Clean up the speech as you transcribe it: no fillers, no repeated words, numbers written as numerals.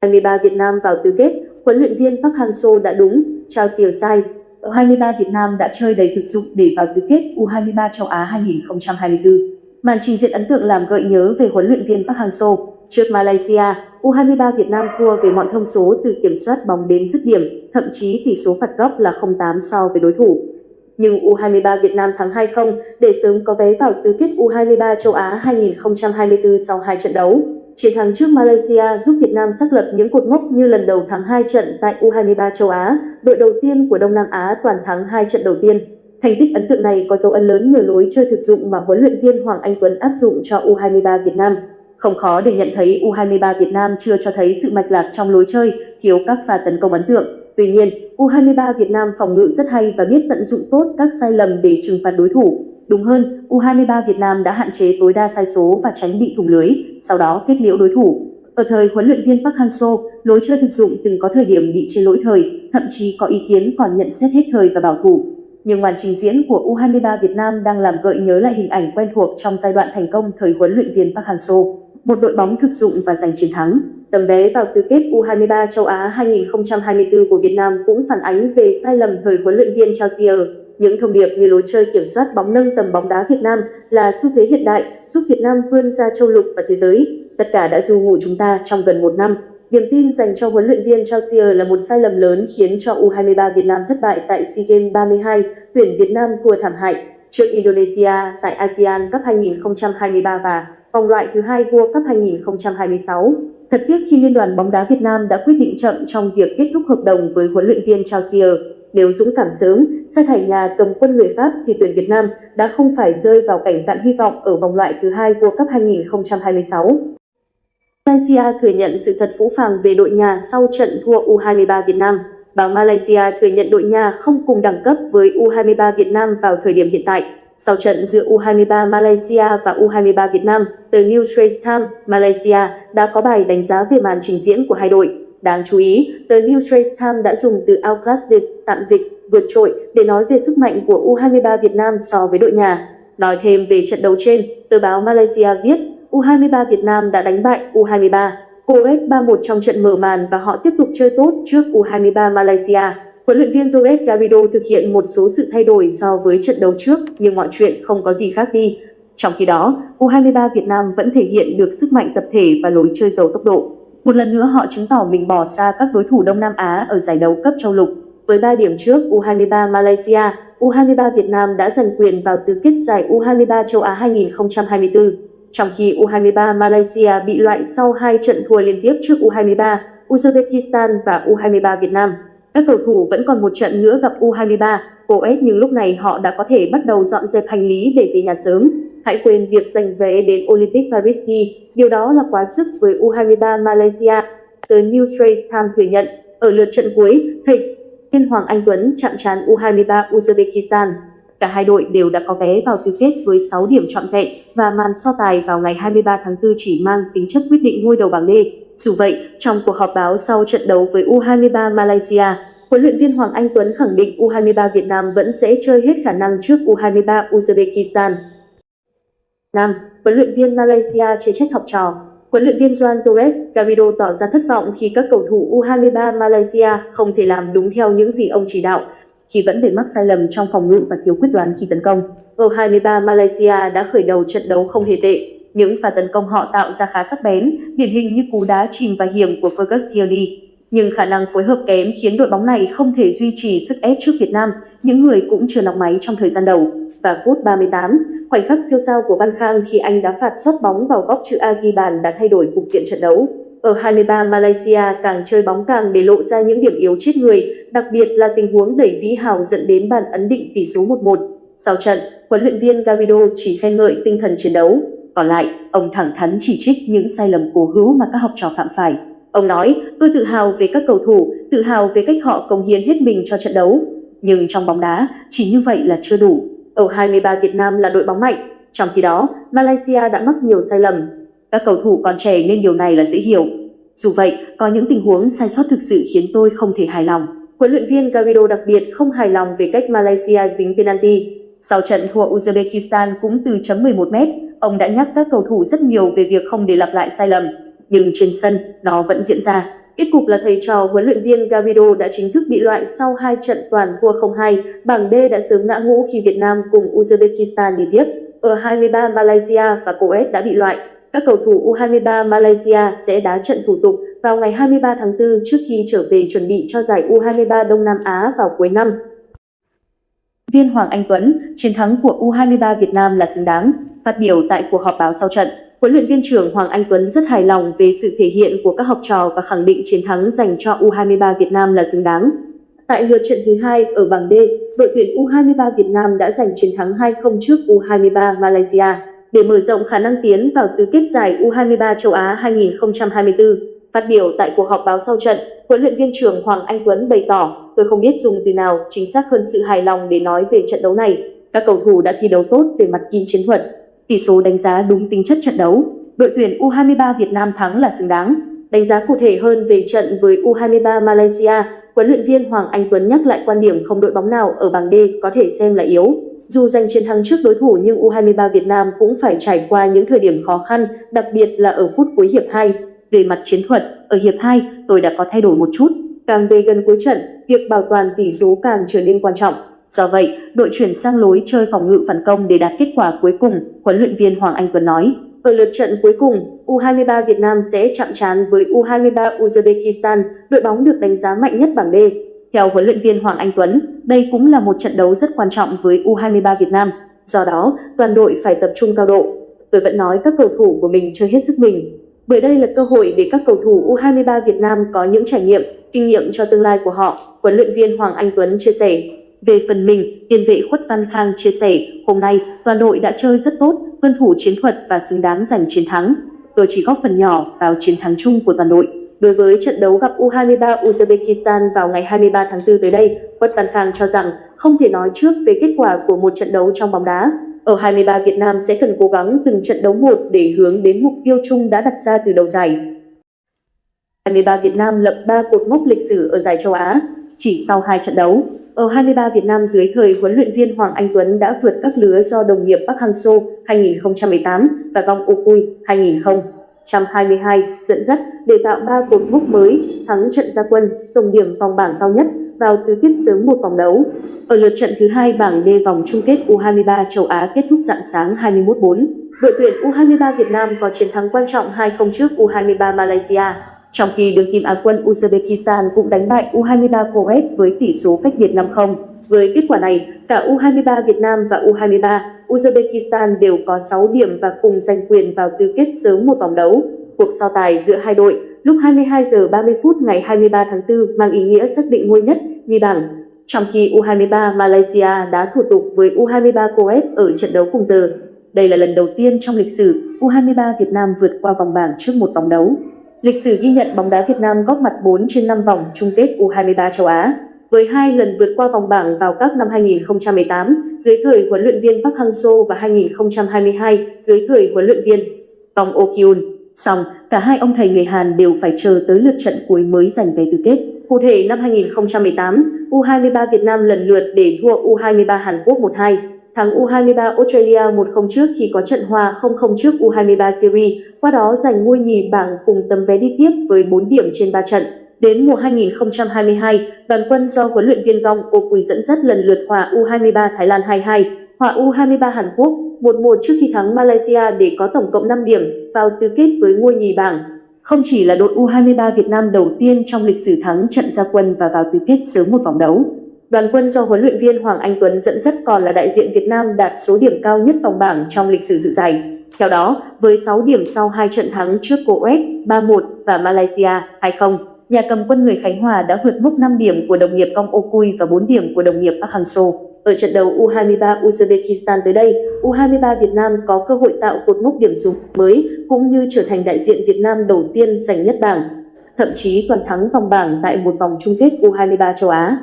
U23 Việt Nam vào tứ kết, huấn luyện viên Park Hang-seo đã đúng, Chao Siêu sai. U23 Việt Nam đã chơi đầy thực dụng để vào tứ kết U23 châu Á 2024. Màn trình diễn ấn tượng làm gợi nhớ về huấn luyện viên Park Hang-seo. Trước Malaysia, U23 Việt Nam thua về mọi thông số từ kiểm soát bóng đến dứt điểm, thậm chí tỷ số phạt góc là 0-8 so với đối thủ. Nhưng U23 Việt Nam thắng 2-0 để sớm có vé vào tứ kết U23 châu Á 2024 sau 2 trận đấu. Chiến thắng trước Malaysia giúp Việt Nam xác lập những cột mốc như lần đầu thắng 2 trận tại U23 châu Á, đội đầu tiên của Đông Nam Á toàn thắng 2 trận đầu tiên. Thành tích ấn tượng này có dấu ấn lớn nhờ lối chơi thực dụng mà huấn luyện viên Hoàng Anh Tuấn áp dụng cho U23 Việt Nam. Không khó để nhận thấy U23 Việt Nam chưa cho thấy sự mạch lạc trong lối chơi, thiếu các pha tấn công ấn tượng. Tuy nhiên, U23 Việt Nam phòng ngự rất hay và biết tận dụng tốt các sai lầm để trừng phạt đối thủ. Đúng hơn, U23 Việt Nam đã hạn chế tối đa sai số và tránh bị thủng lưới, sau đó kết liễu đối thủ. Ở thời huấn luyện viên Park Hang-seo, lối chơi thực dụng từng có thời điểm bị chê lỗi thời, thậm chí có ý kiến còn nhận xét hết thời và bảo thủ. Nhưng màn trình diễn của U23 Việt Nam đang làm gợi nhớ lại hình ảnh quen thuộc trong giai đoạn thành công thời huấn luyện viên Park Hang-seo. Một đội bóng thực dụng và giành chiến thắng. Tấm vé vào tứ kết U23 châu Á 2024 của Việt Nam cũng phản ánh về sai lầm thời huấn luyện viên Chao Siêu. Những thông điệp như lối chơi kiểm soát bóng nâng tầm bóng đá Việt Nam là xu thế hiện đại, giúp Việt Nam vươn ra châu lục và thế giới. Tất cả đã du ngủ chúng ta trong gần 1 năm. Niềm tin dành cho huấn luyện viên Chao Siêu là một sai lầm lớn khiến cho U23 Việt Nam thất bại tại SEA Games 32, tuyển Việt Nam thua thảm hại trước Indonesia tại ASEAN Cup 2023 và vòng loại thứ 2 World Cup 2026. Thật tiếc khi Liên đoàn bóng đá Việt Nam đã quyết định chậm trong việc kết thúc hợp đồng với huấn luyện viên Chao Siêu. Nếu dũng cảm sớm, sa thải nhà cầm quân người Pháp thì tuyển Việt Nam đã không phải rơi vào cảnh cạn hy vọng ở vòng loại thứ 2 World Cup 2026. Malaysia thừa nhận sự thật phũ phàng về đội nhà sau trận thua U23 Việt Nam. Báo Malaysia thừa nhận đội nhà không cùng đẳng cấp với U23 Việt Nam vào thời điểm hiện tại. Sau trận giữa U23 Malaysia và U23 Việt Nam, tờ New Straits Times Malaysia đã có bài đánh giá về màn trình diễn của hai đội. Đáng chú ý, tờ New Straits Times đã dùng từ outclassed, tạm dịch, vượt trội để nói về sức mạnh của U23 Việt Nam so với đội nhà. Nói thêm về trận đấu trên, tờ báo Malaysia viết, U23 Việt Nam đã đánh bại U23 Kuwait 3-1 trong trận mở màn và họ tiếp tục chơi tốt trước U23 Malaysia. Huấn luyện viên Torres Garrido thực hiện một số sự thay đổi so với trận đấu trước, nhưng mọi chuyện không có gì khác đi. Trong khi đó, U23 Việt Nam vẫn thể hiện được sức mạnh tập thể và lối chơi giàu tốc độ. Một lần nữa họ chứng tỏ mình bỏ xa các đối thủ Đông Nam Á ở giải đấu cấp châu lục. Với 3 điểm trước U23 Malaysia, U23 Việt Nam đã giành quyền vào tứ kết giải U23 châu Á 2024. Trong khi U23 Malaysia bị loại sau 2 trận thua liên tiếp trước U23, Uzbekistan và U23 Việt Nam. Các cầu thủ vẫn còn một trận nữa gặp U23 Kuwait nhưng lúc này họ đã có thể bắt đầu dọn dẹp hành lý để về nhà sớm. Hãy quên việc giành vé đến Olympic Paris đi, điều đó là quá sức với U23 Malaysia. Tờ New Straits Times thừa nhận, ở lượt trận cuối, thầy viên Hoàng Anh Tuấn chạm trán U23 Uzbekistan. Cả hai đội đều đã có vé vào tứ kết với 6 điểm trọn vẹn và màn so tài vào ngày 23 tháng 4 chỉ mang tính chất quyết định ngôi đầu bảng D. Dù vậy, trong cuộc họp báo sau trận đấu với U23 Malaysia, huấn luyện viên Hoàng Anh Tuấn khẳng định U23 Việt Nam vẫn sẽ chơi hết khả năng trước U23 Uzbekistan. Huấn luyện viên Malaysia chê trách học trò. Huấn luyện viên Juan Torres Garrido tỏ ra thất vọng khi các cầu thủ U23 Malaysia không thể làm đúng theo những gì ông chỉ đạo, khi vẫn để mắc sai lầm trong phòng ngự và thiếu quyết đoán khi tấn công. U23 Malaysia đã khởi đầu trận đấu không hề tệ. Những pha tấn công họ tạo ra khá sắc bén, điển hình như cú đá chìm và hiểm của Fergus Tierney. Nhưng khả năng phối hợp kém khiến đội bóng này không thể duy trì sức ép trước Việt Nam, những người cũng chưa nóng máy trong thời gian đầu. Và phút 38, khoảnh khắc siêu sao của Văn Khang khi anh đá phạt xót bóng vào góc chữ A ghi bàn đã thay đổi cục diện trận đấu. Ở U23 Malaysia càng chơi bóng càng để lộ ra những điểm yếu chết người, đặc biệt là tình huống đẩy Vĩ Hào dẫn đến bàn ấn định tỷ số 1-1. Sau trận, huấn luyện viên Garrido chỉ khen ngợi tinh thần chiến đấu. Còn lại, ông thẳng thắn chỉ trích những sai lầm cố hữu mà các học trò phạm phải. Ông nói, tôi tự hào về các cầu thủ, tự hào về cách họ cống hiến hết mình cho trận đấu. Nhưng trong bóng đá, chỉ như vậy là chưa đủ. U23 Việt Nam là đội bóng mạnh, trong khi đó, Malaysia đã mắc nhiều sai lầm. Các cầu thủ còn trẻ nên điều này là dễ hiểu. Dù vậy, có những tình huống sai sót thực sự khiến tôi không thể hài lòng. Huấn luyện viên Garrido đặc biệt không hài lòng về cách Malaysia dính penalty. Sau trận thua Uzbekistan cũng từ chấm 11m, ông đã nhắc các cầu thủ rất nhiều về việc không để lặp lại sai lầm. Nhưng trên sân, nó vẫn diễn ra. Kết cục là thầy trò huấn luyện viên Garrido đã chính thức bị loại sau 2 trận toàn thua 0-2. Bảng D đã sớm ngã ngũ khi Việt Nam cùng Uzbekistan đi tiếp. Ở 23 Malaysia và Kuwait đã bị loại. Các cầu thủ U23 Malaysia sẽ đá trận thủ tục vào ngày 23 tháng 4 trước khi trở về chuẩn bị cho giải U23 Đông Nam Á vào cuối năm. Viên Hoàng Anh Tuấn, chiến thắng của U23 Việt Nam là xứng đáng. Phát biểu tại cuộc họp báo sau trận, huấn luyện viên trưởng Hoàng Anh Tuấn rất hài lòng về sự thể hiện của các học trò và khẳng định chiến thắng dành cho U23 Việt Nam là xứng đáng. Tại lượt trận thứ 2 ở bảng D, đội tuyển U23 Việt Nam đã giành chiến thắng 2-0 trước U23 Malaysia để mở rộng khả năng tiến vào tứ kết giải U23 châu Á 2024. Phát biểu tại cuộc họp báo sau trận, huấn luyện viên trưởng Hoàng Anh Tuấn bày tỏ, tôi không biết dùng từ nào chính xác hơn sự hài lòng để nói về trận đấu này. Các cầu thủ đã thi đấu tốt về mặt kỹ chiến thuật. Tỷ số đánh giá đúng tính chất trận đấu. Đội tuyển U23 Việt Nam thắng là xứng đáng. Đánh giá cụ thể hơn về trận với U23 Malaysia, huấn luyện viên Hoàng Anh Tuấn nhắc lại quan điểm không đội bóng nào ở bảng D có thể xem là yếu. Dù giành chiến thắng trước đối thủ nhưng U23 Việt Nam cũng phải trải qua những thời điểm khó khăn, đặc biệt là ở phút cuối hiệp 2. Về mặt chiến thuật, ở hiệp 2, tôi đã có thay đổi một chút. Càng về gần cuối trận, việc bảo toàn tỷ số càng trở nên quan trọng. Do vậy, đội chuyển sang lối chơi phòng ngự phản công để đạt kết quả cuối cùng, huấn luyện viên Hoàng Anh Tuấn nói. Ở lượt trận cuối cùng, U23 Việt Nam sẽ chạm trán với U23 Uzbekistan, đội bóng được đánh giá mạnh nhất bảng D. Theo huấn luyện viên Hoàng Anh Tuấn, đây cũng là một trận đấu rất quan trọng với U23 Việt Nam. Do đó, toàn đội phải tập trung cao độ. Tôi vẫn nói các cầu thủ của mình chơi hết sức mình. Bởi đây là cơ hội để các cầu thủ U23 Việt Nam có những trải nghiệm, kinh nghiệm cho tương lai của họ, huấn luyện viên Hoàng Anh Tuấn chia sẻ. Về phần mình, tiền vệ Khuất Văn Khang chia sẻ, hôm nay toàn đội đã chơi rất tốt, tuân thủ chiến thuật và xứng đáng giành chiến thắng. Tôi chỉ góp phần nhỏ vào chiến thắng chung của toàn đội. Đối với trận đấu gặp U23 Uzbekistan vào ngày 23 tháng 4 tới đây, Khuất Văn Khang cho rằng không thể nói trước về kết quả của một trận đấu trong bóng đá. Ở 23 Việt Nam sẽ cần cố gắng từng trận đấu một để hướng đến mục tiêu chung đã đặt ra từ đầu giải. 23 Việt Nam lập 3 cột mốc lịch sử ở giải châu Á. Chỉ sau 2 trận đấu, ở 23 Việt Nam dưới thời huấn luyện viên Hoàng Anh Tuấn đã vượt các lứa do đồng nghiệp Park Hang-seo 2018 và Gong Okui 2022 dẫn dắt để tạo 3 cột mốc mới, thắng trận ra quân, tổng điểm vòng bảng cao nhất, vào tứ kết sớm một vòng đấu. Ở lượt trận thứ 2 bảng D vòng chung kết U23 châu Á kết thúc rạng sáng 21/4, đội tuyển U23 Việt Nam có chiến thắng quan trọng 2-0 trước U23 Malaysia. Trong khi đương kim Á quân Uzbekistan cũng đánh bại U23 Kuwait với tỷ số cách biệt 5-0. Với kết quả này, cả U23 Việt Nam và U23 Uzbekistan đều có 6 điểm và cùng giành quyền vào tứ kết sớm một vòng đấu. Cuộc so tài giữa hai đội lúc 22 giờ 30 phút ngày 23 tháng 4 mang ý nghĩa xác định ngôi nhất nhì bảng. Trong khi U23 Malaysia đá thủ tục với U23 Kuwait ở trận đấu cùng giờ. Đây là lần đầu tiên trong lịch sử U23 Việt Nam vượt qua vòng bảng trước một vòng đấu. Lịch sử ghi nhận bóng đá Việt Nam góp mặt 4 trên 5 vòng chung kết U23 châu Á, với 2 lần vượt qua vòng bảng vào các năm 2018 dưới thời huấn luyện viên Park Hang-seo và 2022 dưới thời huấn luyện viên Gong Okui. Song, cả hai ông thầy người Hàn đều phải chờ tới lượt trận cuối mới giành vé tứ kết. Cụ thể, năm 2018, U23 Việt Nam lần lượt để thua U23 Hàn Quốc 1-2, thắng U23 Australia 1-0 trước khi có trận hòa 0-0 trước U23 Syria, qua đó giành ngôi nhì bảng cùng tấm vé đi tiếp với 4 điểm trên 3 trận. Đến mùa 2022, đoàn quân do huấn luyện viên Gong Okui dẫn dắt lần lượt hòa U23 Thái Lan 2-2, hòa U23 Hàn Quốc 1-1 trước khi thắng Malaysia để có tổng cộng 5 điểm vào tứ kết với ngôi nhì bảng. Không chỉ là đội U23 Việt Nam đầu tiên trong lịch sử thắng trận ra quân và vào tứ kết sớm một vòng đấu, đoàn quân do huấn luyện viên Hoàng Anh Tuấn dẫn dắt còn là đại diện Việt Nam đạt số điểm cao nhất vòng bảng trong lịch sử dự giải. Theo đó, với 6 điểm sau 2 trận thắng trước Kuwait 3-1 và Malaysia 2-0, nhà cầm quân người Khánh Hòa đã vượt mốc 5 điểm của đồng nghiệp Gong Okui và 4 điểm của đồng nghiệp Park Hang-seo. Ở trận đấu U23 Uzbekistan tới đây, U23 Việt Nam có cơ hội tạo cột mốc điểm số mới cũng như trở thành đại diện Việt Nam đầu tiên giành nhất bảng, thậm chí toàn thắng vòng bảng tại một vòng chung kết U23 châu Á.